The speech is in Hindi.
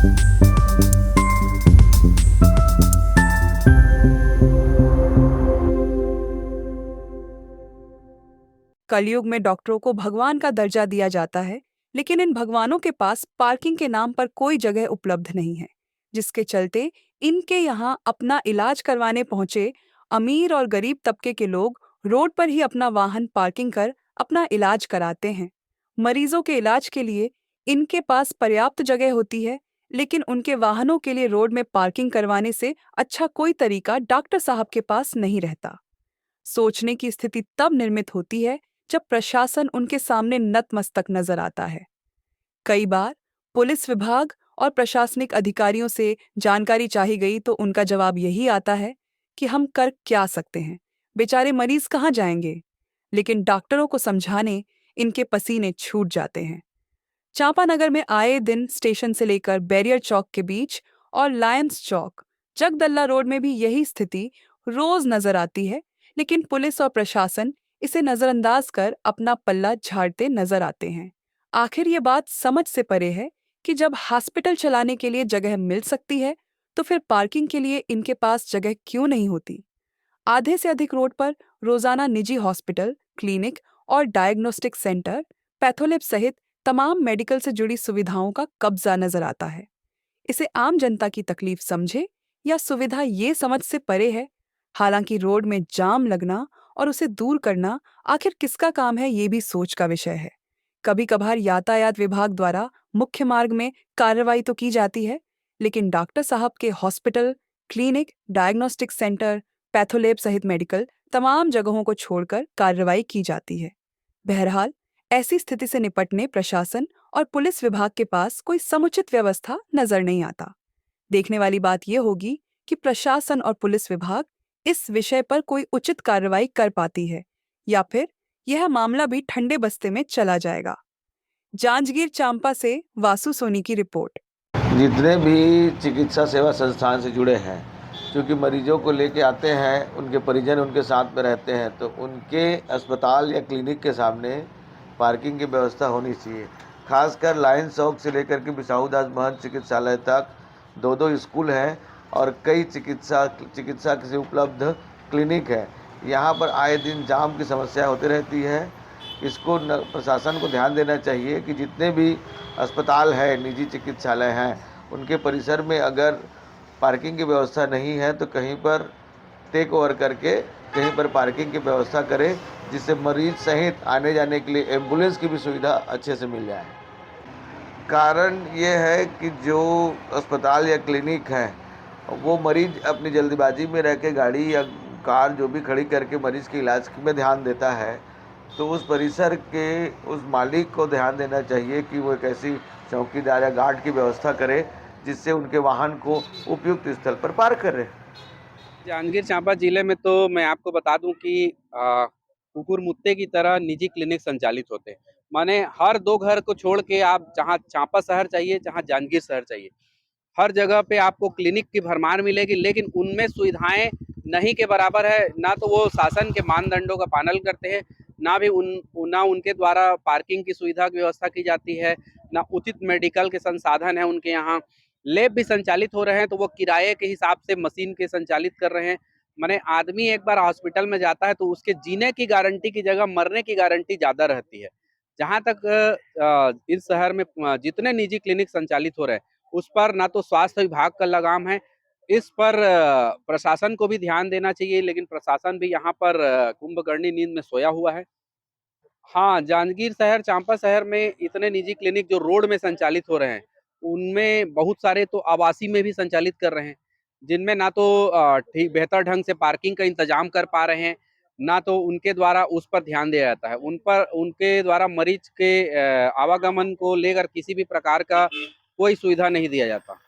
कलयुग में डॉक्टरों को भगवान का दर्जा दिया जाता है, लेकिन इन भगवानों के पास पार्किंग के नाम पर कोई जगह उपलब्ध नहीं है, जिसके चलते इनके यहाँ अपना इलाज करवाने पहुंचे अमीर और गरीब तबके के लोग रोड पर ही अपना वाहन पार्किंग कर अपना इलाज कराते हैं। मरीजों के इलाज के लिए इनके पास पर्याप्त जगह होती है, लेकिन उनके वाहनों के लिए रोड में पार्किंग करवाने से अच्छा कोई तरीका डॉक्टर साहब के पास नहीं रहता। सोचने की स्थिति तब निर्मित होती है जब प्रशासन उनके सामने नतमस्तक नजर आता है। कई बार पुलिस विभाग और प्रशासनिक अधिकारियों से जानकारी चाही गई तो उनका जवाब यही आता है कि हम कर क्या सकते हैं, बेचारे मरीज कहाँ जाएंगे। लेकिन डॉक्टरों को समझाने इनके पसीने छूट जाते हैं। चांपानगर में आए दिन स्टेशन से लेकर बैरियर चौक के बीच और लायंस चौक, जगदल्ला रोड में भी यही स्थिति रोज नजर आती है, लेकिन पुलिस और प्रशासन इसे नजरअंदाज कर अपना पल्ला झाड़ते नजर आते हैं। आखिर ये बात समझ से परे है कि जब हॉस्पिटल चलाने के लिए जगह मिल सकती है, तो फिर पार्किंग के लिए इनके पास जगह क्यों नहीं होती। आधे से अधिक रोड पर रोजाना निजी हॉस्पिटल, क्लिनिक और डायग्नोस्टिक सेंटर, पैथोलैब सहित तमाम मेडिकल से जुड़ी सुविधाओं का कब्जा नजर आता है। इसे आम जनता की तकलीफ समझे या सुविधा ये समझ से परे है। हालांकि रोड में जाम लगना और उसे दूर करना आखिर किसका काम है, ये भी सोच का विषय है। कभी कभार यातायात विभाग द्वारा मुख्य मार्ग में कार्रवाई तो की जाती है, लेकिन डॉक्टर साहब के hospital, clinic, diagnostic centre, patholab सहित मेडिकल तमाम जगहों को छोड़कर कार्रवाई की जाती है। बहरहाल, ऐसी स्थिति से निपटने प्रशासन और पुलिस विभाग के पास कोई समुचित व्यवस्था नजर नहीं आता। देखने वाली बात यह होगी कि प्रशासन और पुलिस विभाग इस विषय पर कोई उचित कार्रवाई कर पाती है या फिर यह मामला भी ठंडे बस्ते में चला जाएगा। जांजगीर चांपा से वासु सोनी की रिपोर्ट। जितने भी चिकित्सा सेवा संस्थान से जुड़े हैं, क्योंकि मरीजों को लेके आते हैं, उनके परिजन उनके साथ में रहते हैं, तो उनके अस्पताल या क्लिनिक के सामने पार्किंग की व्यवस्था होनी चाहिए। खासकर लायन चौक से लेकर के बिसाहूदास महंत चिकित्सालय तक दो दो स्कूल हैं और कई चिकित्सा से उपलब्ध क्लिनिक है। यहाँ पर आए दिन जाम की समस्या होती रहती है। इसको प्रशासन को ध्यान देना चाहिए कि जितने भी अस्पताल है, निजी चिकित्सालय हैं, उनके परिसर में अगर पार्किंग की व्यवस्था नहीं है तो कहीं पर टेक ओवर करके कहीं पर पार्किंग की व्यवस्था करें, जिससे मरीज सहित आने जाने के लिए एम्बुलेंस की भी सुविधा अच्छे से मिल जाए। कारण ये है कि जो अस्पताल या क्लिनिक है, वो मरीज अपनी जल्दबाजी में रह के गाड़ी या कार जो भी खड़ी करके मरीज के इलाज में ध्यान देता है, तो उस परिसर के उस मालिक को ध्यान देना चाहिए कि वो एक ऐसी चौकीदार या गार्ड की व्यवस्था करे जिससे उनके वाहन को उपयुक्त स्थल पर पार्क करे। जांजगीर चांपा जिले में तो मैं आपको बता दूं कि कुकुर मुत्ते की तरह निजी क्लिनिक संचालित होते हैं। माने हर 2 घर को छोड़ के आप जहां चांपा शहर चाहिए, जहां जांजगीर शहर चाहिए, हर जगह पे आपको क्लिनिक की भरमार मिलेगी, लेकिन उनमें सुविधाएं नहीं के बराबर है। ना तो वो शासन के मानदंडों का पालन करते हैं, ना भी ना उनके द्वारा पार्किंग की सुविधा की व्यवस्था की जाती है, ना उचित मेडिकल के संसाधन है उनके यहाँ। लैब भी संचालित हो रहे हैं तो वो किराए के हिसाब से मशीन के संचालित कर रहे हैं। माने आदमी एक बार हॉस्पिटल में जाता है तो उसके जीने की गारंटी की जगह मरने की गारंटी ज्यादा रहती है। जहां तक इस शहर में जितने निजी क्लिनिक संचालित हो रहे हैं, उस पर ना तो स्वास्थ्य विभाग का लगाम है। इस पर प्रशासन को भी ध्यान देना चाहिए, लेकिन प्रशासन भी यहाँ पर कुंभकर्णी नींद में सोया हुआ है। हाँ, जांजगीर शहर, चांपा शहर में इतने निजी क्लिनिक जो रोड में संचालित हो रहे हैं, उनमें बहुत सारे तो आवासी में भी संचालित कर रहे हैं, जिनमें ना तो ठीक बेहतर ढंग से पार्किंग का इंतजाम कर पा रहे हैं, ना तो उनके द्वारा उस पर ध्यान दिया जाता है। उन पर उनके द्वारा मरीज के आवागमन को लेकर किसी भी प्रकार का कोई सुविधा नहीं दिया जाता।